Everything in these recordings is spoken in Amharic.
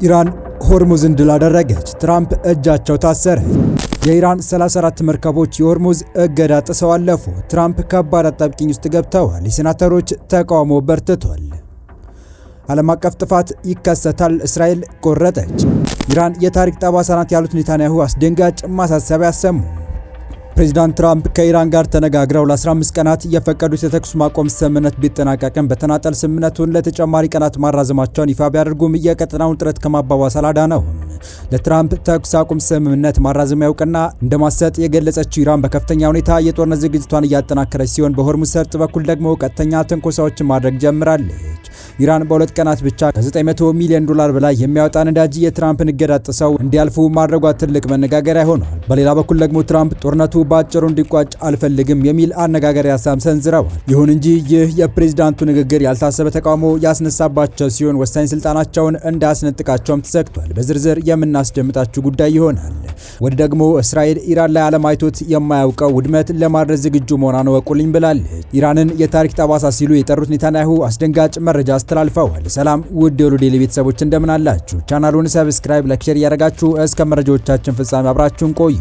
ኢራን ሆርሙዝን ድል አደረገች። ትራምፕ እጃቸው ታሰረ። የኢራን 34 መርከቦች የሆርሙዝ እገዳ ጥሰው አለፉ። ትራምፕ ከባድ አጣብቂኝ ውስጥ ገብተዋል። የሴናተሮች ተቃውሞ በርትቷል። ዓለም አቀፍ ጥፋት ይከሰታል፣ እስራኤል ቆረጠች። ኢራን የታሪክ ጠባሳ ናት ያሉት ኔታንያሁ አስደንጋጭ ማሳሰቢያ አሰሙ። ፕሬዚዳንት ትራምፕ ከኢራን ጋር ተነጋግረው ለ15 ቀናት የፈቀዱት የተኩስ ማቆም ስምምነት ቢጠናቀቅም በተናጠል ስምምነቱን ለተጨማሪ ቀናት ማራዘማቸውን ይፋ ቢያደርጉም የቀጠናውን ውጥረት ከማባባስ አላዳነውም። ለትራምፕ ተኩስ አቁም ስምምነት ማራዘሚያ እውቅና እንደማሰጥ የገለጸችው ኢራን በከፍተኛ ሁኔታ የጦርነት ዝግጅቷን እያጠናከረች ሲሆን በሆርሙዝ ሰርጥ በኩል ደግሞ ቀጥተኛ ትንኮሳዎችን ማድረግ ጀምራለች። ኢራን በሁለት ቀናት ብቻ ከ900 ሚሊዮን ዶላር በላይ የሚያወጣ ነዳጅ የትራምፕን እገዳ ጥሰው እንዲያልፉ ማድረጓ ትልቅ መነጋገሪያ ሆኗል። በሌላ በኩል ደግሞ ትራምፕ ጦርነቱ በአጭሩ እንዲቋጭ አልፈልግም የሚል አነጋጋሪ ሀሳብ ሰንዝረዋል። ይሁን እንጂ ይህ የፕሬዝዳንቱ ንግግር ያልታሰበ ተቃውሞ ያስነሳባቸው ሲሆን ወሳኝ ስልጣናቸውን እንዳያስነጥቃቸውም ተሰግቷል። በዝርዝር የምናስደምጣችሁ ጉዳይ ይሆናል። ወደ ደግሞ እስራኤል ኢራን ላይ ዓለም አይቶት የማያውቀው ውድመት ለማድረስ ዝግጁ መሆኗን ወቁልኝ ብላለች። ኢራንን የታሪክ ጠባሳ ሲሉ የጠሩት ኔታንያሁ አስደንጋጭ መረጃ አስተላልፈዋል። ሰላም ውድ የሁሉ ዴይሊ ቤተሰቦች እንደምን አላችሁ? ቻናሉን ሰብስክራይብ፣ ላይክ፣ ሼር እያደረጋችሁ እስከ መረጃዎቻችን ፍጻሜ አብራችሁን ቆዩ።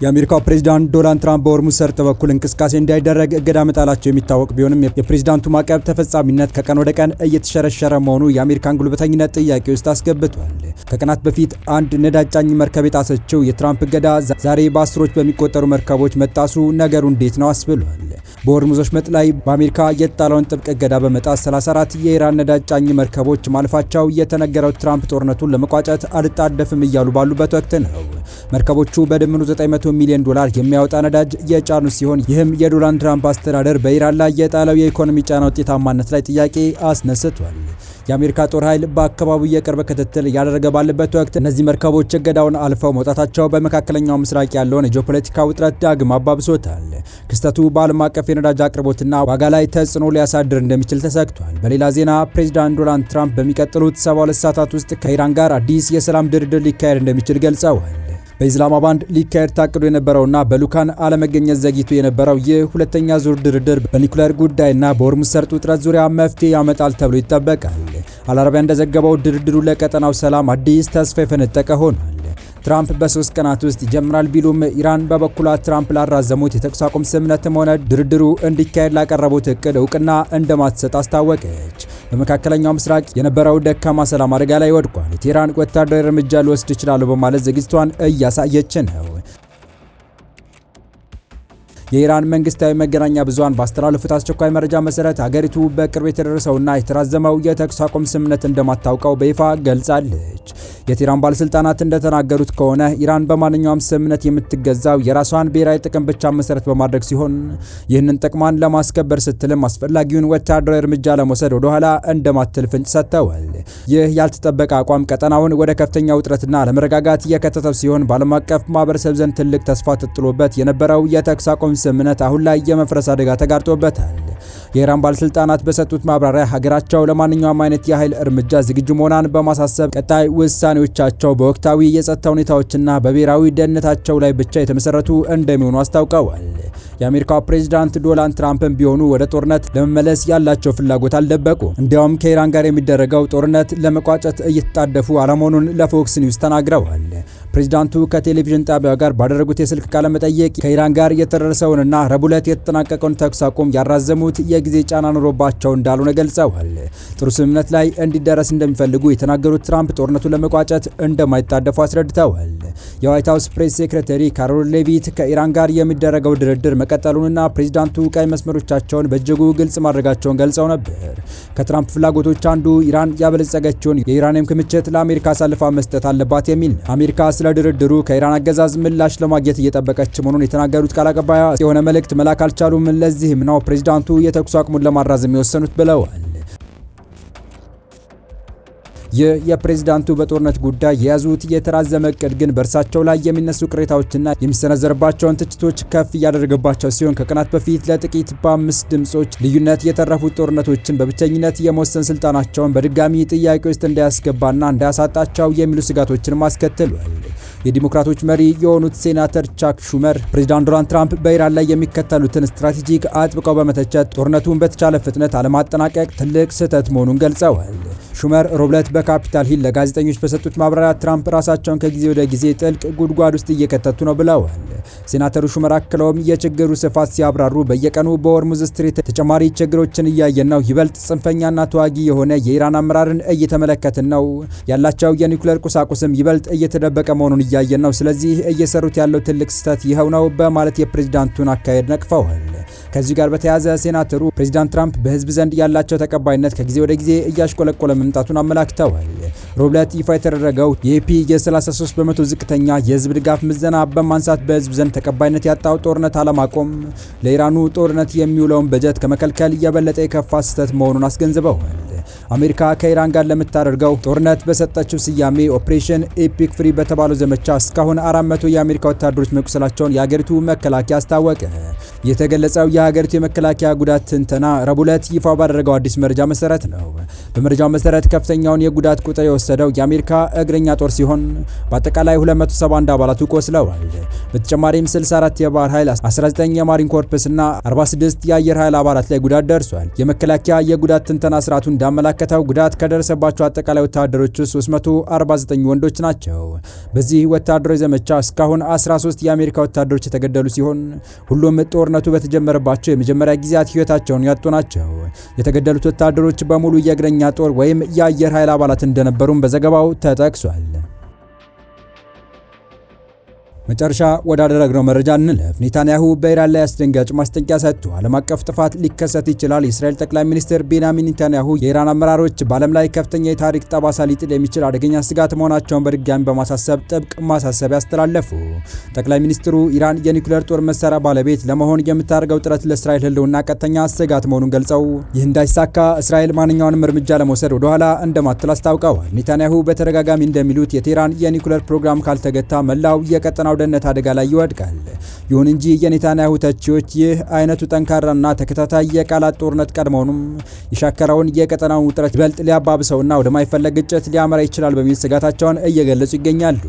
የአሜሪካው ፕሬዝዳንት ዶናልድ ትራምፕ በሆርሙዝ ሰርጥ በኩል እንቅስቃሴ እንዳይደረግ እገዳ መጣላቸው የሚታወቅ ቢሆንም የፕሬዝዳንቱ ማዕቀብ ተፈጻሚነት ከቀን ወደ ቀን እየተሸረሸረ መሆኑ የአሜሪካን ጉልበተኝነት ጥያቄ ውስጥ አስገብቷል። ከቀናት በፊት አንድ ነዳጅ ጫኝ መርከብ የጣሰችው የትራምፕ እገዳ ዛሬ በአስሮች በሚቆጠሩ መርከቦች መጣሱ ነገሩ እንዴት ነው አስብሏል። በሆርሙዝ ወሽመጥ ላይ በአሜሪካ የተጣለውን ጥብቅ እገዳ በመጣስ 34 የኢራን ነዳጅ ጫኝ መርከቦች ማለፋቸው የተነገረው ትራምፕ ጦርነቱን ለመቋጨት አልጣደፍም እያሉ ባሉበት ወቅት ነው። መርከቦቹ በድምሩ 900 ሚሊዮን ዶላር የሚያወጣ ነዳጅ የጫኑ ሲሆን ይህም የዶናልድ ትራምፕ አስተዳደር በኢራን ላይ የጣለው የኢኮኖሚ ጫና ውጤታማነት ላይ ጥያቄ አስነስቷል። የአሜሪካ ጦር ኃይል በአካባቢው የቅርብ ክትትል እያደረገ ባለበት ወቅት እነዚህ መርከቦች እገዳውን አልፈው መውጣታቸው በመካከለኛው ምስራቅ ያለውን የጂኦፖለቲካ ውጥረት ዳግም አባብሶታል። ክስተቱ በዓለም አቀፍ የነዳጅ አቅርቦትና ዋጋ ላይ ተጽዕኖ ሊያሳድር እንደሚችል ተሰግቷል። በሌላ ዜና ፕሬዚዳንት ዶናልድ ትራምፕ በሚቀጥሉት 72 ሰዓታት ውስጥ ከኢራን ጋር አዲስ የሰላም ድርድር ሊካሄድ እንደሚችል ገልጸዋል። በኢስላማባድ ሊካሄድ ታቅዶ የነበረውና በሉካን አለመገኘት ዘግይቶ የነበረው ይህ ሁለተኛ ዙር ድርድር በኒኩሌር ጉዳይና በሆርሙዝ ሰርጥ ውጥረት ዙሪያ መፍትሄ ያመጣል ተብሎ ይጠበቃል። አልአረቢያ እንደዘገበው ድርድሩ ለቀጠናው ሰላም አዲስ ተስፋ የፈነጠቀ ሆኗል። ትራምፕ በ3 ቀናት ውስጥ ይጀምራል ቢሉም ኢራን በበኩሏ ትራምፕ ላራዘሙት የተኩስ አቁም ስምምነትም ሆነ ድርድሩ እንዲካሄድ ላቀረቡት እቅድ እውቅና እንደማትሰጥ አስታወቀች። በመካከለኛው ምስራቅ የነበረው ደካማ ሰላም አደጋ ላይ ወድቋል። ቴህራን ወታደራዊ እርምጃ ሊወስድ ይችላል በማለት ዝግጅቷን እያሳየች ነው። የኢራን መንግስታዊ መገናኛ ብዙሃን ባስተላለፉት አስቸኳይ መረጃ መሰረት ሀገሪቱ በቅርብ የተደረሰውና የተራዘመው የተኩስ አቁም ስምምነት እንደማታውቀው በይፋ ገልጻለች። የቴህራን ባለስልጣናት እንደተናገሩት ከሆነ ኢራን በማንኛውም ስምምነት የምትገዛው የራሷን ብሔራዊ ጥቅም ብቻ መሰረት በማድረግ ሲሆን ይህንን ጥቅሟን ለማስከበር ስትልም አስፈላጊውን ወታደራዊ እርምጃ ለመውሰድ ወደ ኋላ እንደማትል ፍንጭ ሰጥተዋል። ይህ ያልተጠበቀ አቋም ቀጠናውን ወደ ከፍተኛ ውጥረትና አለመረጋጋት የከተተው ሲሆን በዓለም አቀፍ ማህበረሰብ ዘንድ ትልቅ ተስፋ ተጥሎበት የነበረው የተኩስ አቁም ስምምነት አሁን ላይ የመፍረስ አደጋ ተጋርጦበታል። የኢራን ባለስልጣናት በሰጡት ማብራሪያ ሀገራቸው ለማንኛውም አይነት የኃይል እርምጃ ዝግጁ መሆኗን በማሳሰብ ቀጣይ ውሳኔዎቻቸው በወቅታዊ የጸጥታ ሁኔታዎችና በብሔራዊ ደህንነታቸው ላይ ብቻ የተመሰረቱ እንደሚሆኑ አስታውቀዋል። የአሜሪካው ፕሬዝዳንት ዶናልድ ትራምፕም ቢሆኑ ወደ ጦርነት ለመመለስ ያላቸው ፍላጎት አልደበቁ። እንዲያውም ከኢራን ጋር የሚደረገው ጦርነት ለመቋጨት እየተጣደፉ አለመሆኑን ለፎክስ ኒውስ ተናግረዋል። ፕሬዝዳንቱ ከቴሌቪዥን ጣቢያው ጋር ባደረጉት የስልክ ቃለ መጠይቅ ከኢራን ጋር የተደረሰውንና ረቡዕ ዕለት የተጠናቀቀውን ተኩስ አቁም ያራዘሙት የጊዜ ጫና ኖሮባቸው እንዳልሆነ ገልጸዋል። ጥሩ ስምምነት ላይ እንዲደረስ እንደሚፈልጉ የተናገሩት ትራምፕ ጦርነቱን ለመቋጨት እንደማይጣደፉ አስረድተዋል። የዋይት ሀውስ ፕሬስ ሴክሬታሪ ካሮል ሌቪት ከኢራን ጋር የሚደረገው ድርድር መቀጠሉንና ፕሬዝዳንቱ ቀይ መስመሮቻቸውን በእጅጉ ግልጽ ማድረጋቸውን ገልጸው ነበር። ከትራምፕ ፍላጎቶች አንዱ ኢራን ያበለጸገችውን የዩራኒየም ክምችት ለአሜሪካ አሳልፋ መስጠት አለባት የሚል ነው። አሜሪካ ስለ ድርድሩ ከኢራን አገዛዝ ምላሽ ለማግኘት እየጠበቀች መሆኑን የተናገሩት ቃል አቀባዩ የሆነ መልእክት መላክ አልቻሉም፣ ለዚህም ነው ፕሬዝዳንቱ የተኩስ አቁሙን ለማራዘም የወሰኑት ብለዋል። ይህ የፕሬዝዳንቱ በጦርነት ጉዳይ የያዙት የተራዘመ እቅድ ግን በእርሳቸው ላይ የሚነሱ ቅሬታዎችና የሚሰነዘርባቸውን ትችቶች ከፍ እያደረገባቸው ሲሆን ከቀናት በፊት ለጥቂት በ5 ድምጾች ልዩነት የተረፉት ጦርነቶችን በብቸኝነት የመወሰን ስልጣናቸውን በድጋሚ ጥያቄ ውስጥ እንዳያስገባና እንዳያሳጣቸው የሚሉ ስጋቶችን አስከትሏል። የዲሞክራቶች መሪ የሆኑት ሴናተር ቻክ ሹመር ፕሬዝዳንት ዶናልድ ትራምፕ በኢራን ላይ የሚከተሉትን ስትራቴጂክ አጥብቀው በመተቸት ጦርነቱን በተቻለ ፍጥነት አለማጠናቀቅ ትልቅ ስህተት መሆኑን ገልጸዋል። ሹመር ሮብለት በካፒታል ሂል ለጋዜጠኞች በሰጡት ማብራሪያ ትራምፕ ራሳቸውን ከጊዜ ወደ ጊዜ ጥልቅ ጉድጓድ ውስጥ እየከተቱ ነው ብለዋል። ሴናተሩ ሹመር አክለውም የችግሩ ስፋት ሲያብራሩ በየቀኑ በሆርሙዝ ስትሬት ተጨማሪ ችግሮችን እያየን ነው፣ ይበልጥ ጽንፈኛና ተዋጊ የሆነ የኢራን አመራርን እየተመለከትን ነው፣ ያላቸው የኒውክሌር ቁሳቁስም ይበልጥ እየተደበቀ መሆኑን እያየን ነው፣ ስለዚህ እየሰሩት ያለው ትልቅ ስህተት ይኸው ነው በማለት የፕሬዝዳንቱን አካሄድ ነቅፈዋል። ከዚህ ጋር በተያያዘ ሴናተሩ ፕሬዝዳንት ትራምፕ በህዝብ ዘንድ ያላቸው ተቀባይነት ከጊዜ ወደ ጊዜ እያሽቆለቆለ መምጣቱን አመላክተዋል። ሮብለት ይፋ የተደረገው የኢፒ የ33 በመቶ ዝቅተኛ የህዝብ ድጋፍ ምዘና በማንሳት በህዝብ ዘንድ ተቀባይነት ያጣው ጦርነት አለማቆም ለኢራኑ ጦርነት የሚውለውን በጀት ከመከልከል የበለጠ የከፋ ስህተት መሆኑን አስገንዝበዋል። አሜሪካ ከኢራን ጋር ለምታደርገው ጦርነት በሰጠችው ስያሜ ኦፕሬሽን ኤፒክ ፍሪ በተባለው ዘመቻ እስካሁን 400 የአሜሪካ ወታደሮች መቁሰላቸውን የሀገሪቱ መከላከያ አስታወቀ። የተገለጸው የሀገሪቱ የመከላከያ ጉዳት ትንተና ረቡዕ ዕለት ይፋ ባደረገው አዲስ መረጃ መሰረት ነው። በመረጃው መሰረት ከፍተኛውን የጉዳት ቁጥር የወሰደው የአሜሪካ እግረኛ ጦር ሲሆን በአጠቃላይ 271 አባላቱ ቆስለዋል። በተጨማሪም 64 የባህር ኃይል፣ 19 የማሪን ኮርፕስ እና 46 የአየር ኃይል አባላት ላይ ጉዳት ደርሷል። የመከላከያ የጉዳት ትንተና ስርዓቱ እንዳመላከተው ጉዳት ከደረሰባቸው አጠቃላይ ወታደሮች ውስጥ 349 ወንዶች ናቸው። በዚህ ወታደራዊ ዘመቻ እስካሁን 13 የአሜሪካ ወታደሮች የተገደሉ ሲሆን ሁሉም ጦርነቱ በተጀመረባቸው የመጀመሪያ ጊዜያት ህይወታቸውን ያጡ ናቸው። የተገደሉት ወታደሮች በሙሉ የእግረኛ ጦር ወይም የአየር ኃይል አባላት እንደነበሩም በዘገባው ተጠቅሷል። መጨረሻ ወዳደረግነው መረጃ እንለፍ። ኔታንያሁ በኢራን ላይ አስደንጋጭ ማስጠንቀቂያ ሰጥቱ። ዓለም አቀፍ ጥፋት ሊከሰት ይችላል። የእስራኤል ጠቅላይ ሚኒስትር ቤንያሚን ኔታንያሁ የኢራን አመራሮች በዓለም ላይ ከፍተኛ የታሪክ ጠባሳ ሊጥል የሚችል አደገኛ ስጋት መሆናቸውን በድጋሚ በማሳሰብ ጥብቅ ማሳሰቢያ አስተላለፉ። ጠቅላይ ሚኒስትሩ ኢራን የኒውክሌር ጦር መሳሪያ ባለቤት ለመሆን የምታደርገው ጥረት ለእስራኤል ህልውና ቀጥተኛ ስጋት መሆኑን ገልጸው ይህ እንዳይሳካ እስራኤል ማንኛውንም እርምጃ ለመውሰድ ወደኋላ እንደማትል አስታውቀዋል። ኔታንያሁ በተደጋጋሚ እንደሚሉት የቴህራን የኒውክሌር ፕሮግራም ካልተገታ መላው የቀጠናው ደህንነት አደጋ ላይ ይወድቃል። ይሁን እንጂ የኔታንያሁ ተቺዎች ይህ አይነቱ ጠንካራና ተከታታይ የቃላት ጦርነት ቀድሞውንም የሻከረውን የቀጠናውን ውጥረት ይበልጥ ሊያባብሰውና ወደማይፈለግ ግጭት ሊያመራ ይችላል በሚል ስጋታቸውን እየገለጹ ይገኛሉ።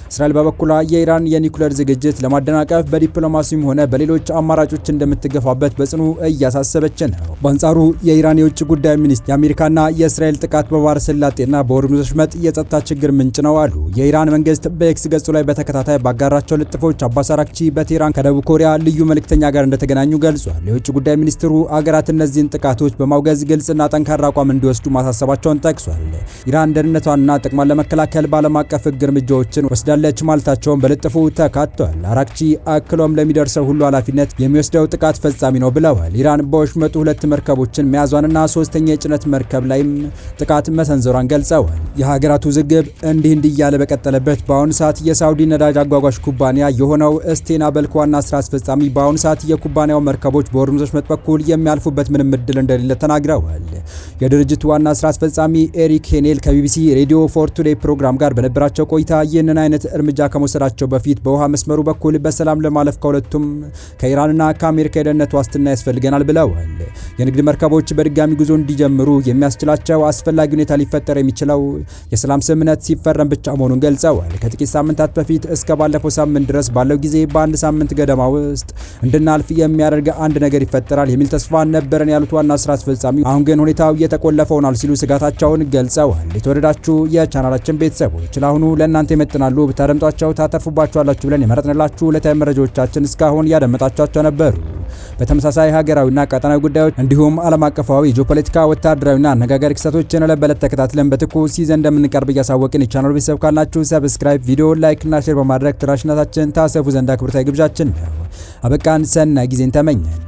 እስራኤል በበኩሏ የኢራን የኒውክሌር ዝግጅት ለማደናቀፍ በዲፕሎማሲም ሆነ በሌሎች አማራጮች እንደምትገፋበት በጽኑ እያሳሰበች ነው። በአንጻሩ የኢራን የውጭ ጉዳይ ሚኒስትር የአሜሪካና የእስራኤል ጥቃት በባህረ ሰላጤና በሆርሙዝ ወሽመጥ የጸጥታ ችግር ምንጭ ነው አሉ። የኢራን መንግስት በኤክስ ገጹ ላይ በተከታታይ ባጋራቸው ልጥፎች አባስ አራግቺ በቴህራን ከደቡብ ኮሪያ ልዩ መልእክተኛ ጋር እንደተገናኙ ገልጿል። የውጭ ጉዳይ ሚኒስትሩ አገራት እነዚህን ጥቃቶች በማውገዝ ግልጽና ጠንካራ አቋም እንዲወስዱ ማሳሰባቸውን ጠቅሷል። ኢራን ደህንነቷንና ጥቅሟን ለመከላከል በዓለም አቀፍ ሕግ እርምጃዎችን ወስዳለች ማለታቸውን በልጥፉ ተካቷል። አራግቺ አክሎም ለሚደርሰው ሁሉ ኃላፊነት የሚወስደው ጥቃት ፈጻሚ ነው ብለዋል። ኢራን በወሽመጡ 2 መርከቦችን መያዟንና 3ኛ የጭነት መርከብ ላይም ጥቃት መሰንዘሯን ገልጸዋል። የሀገራቱ ውዝግብ እንዲህ እያለ በቀጠለበት በአሁኑ ሰዓት የሳውዲ ነዳጅ አጓጓዥ ኩባንያ የሆነው ስቴና በልክ ዋና ስራ አስፈጻሚ በአሁኑ ሰዓት የኩባንያው መርከቦች በሆርሙዝ ወሽመጥ በኩል የሚያልፉበት ምንም እድል እንደሌለ ተናግረዋል። የድርጅቱ ዋና ስራ አስፈጻሚ ኤሪክ ሄኔል ከቢቢሲ ሬዲዮ ፎር ቱዴይ ፕሮግራም ጋር በነበራቸው ቆይታ ይህንን አይነት እርምጃ ከመውሰዳቸው በፊት በውሃ መስመሩ በኩል በሰላም ለማለፍ ከሁለቱም ከኢራንና ከአሜሪካ የደህንነት ዋስትና ያስፈልገናል ብለዋል። የንግድ መርከቦች በድጋሚ ጉዞ እንዲጀምሩ የሚያስችላቸው አስፈላጊ ሁኔታ ሊፈጠር የሚችለው የሰላም ስምምነት ሲፈረም ብቻ መሆኑን ገልጸዋል። ከጥቂት ሳምንታት በፊት እስከ ባለፈው ሳምንት ድረስ ባለው ጊዜ በአንድ ሳምንት ገደማ ውስጥ እንድናልፍ የሚያደርግ አንድ ነገር ይፈጠራል የሚል ተስፋ ነበረን ያሉት ዋና ስራ አስፈጻሚ አሁን ግን ሁኔታው እየተቆለፈ ሆኗል ሲሉ ስጋታቸውን ገልጸዋል። የተወደዳችሁ የቻናላችን ቤተሰቦች ለአሁኑ ለእናንተ ይመጥናሉ ብታደምጧቸው ታተርፉባችኋላችሁ ብለን የመረጥንላችሁ ዕለታዊ መረጃዎቻችን እስካሁን ያደመጣችኋቸው ነበሩ። በተመሳሳይ ሀገራዊና ቀጠናዊ ጉዳዮች እንዲሁም ዓለም አቀፋዊ ጂኦፖለቲካ፣ ወታደራዊና አነጋጋሪ ክስተቶችን ለበለት ተከታትለን በትኩስ ይዘን እንደምንቀርብ እያሳወቅን የቻናሉ ቤተሰብ ካልናችሁ ሰብስክራይብ፣ ቪዲዮ ላይክ እና ሼር በማድረግ ተደራሽነታችን ታሰፉ ዘንድ አክብሮታዊ ግብዣችን ነው። አበቃን። ሰናይ ጊዜን ተመኘን።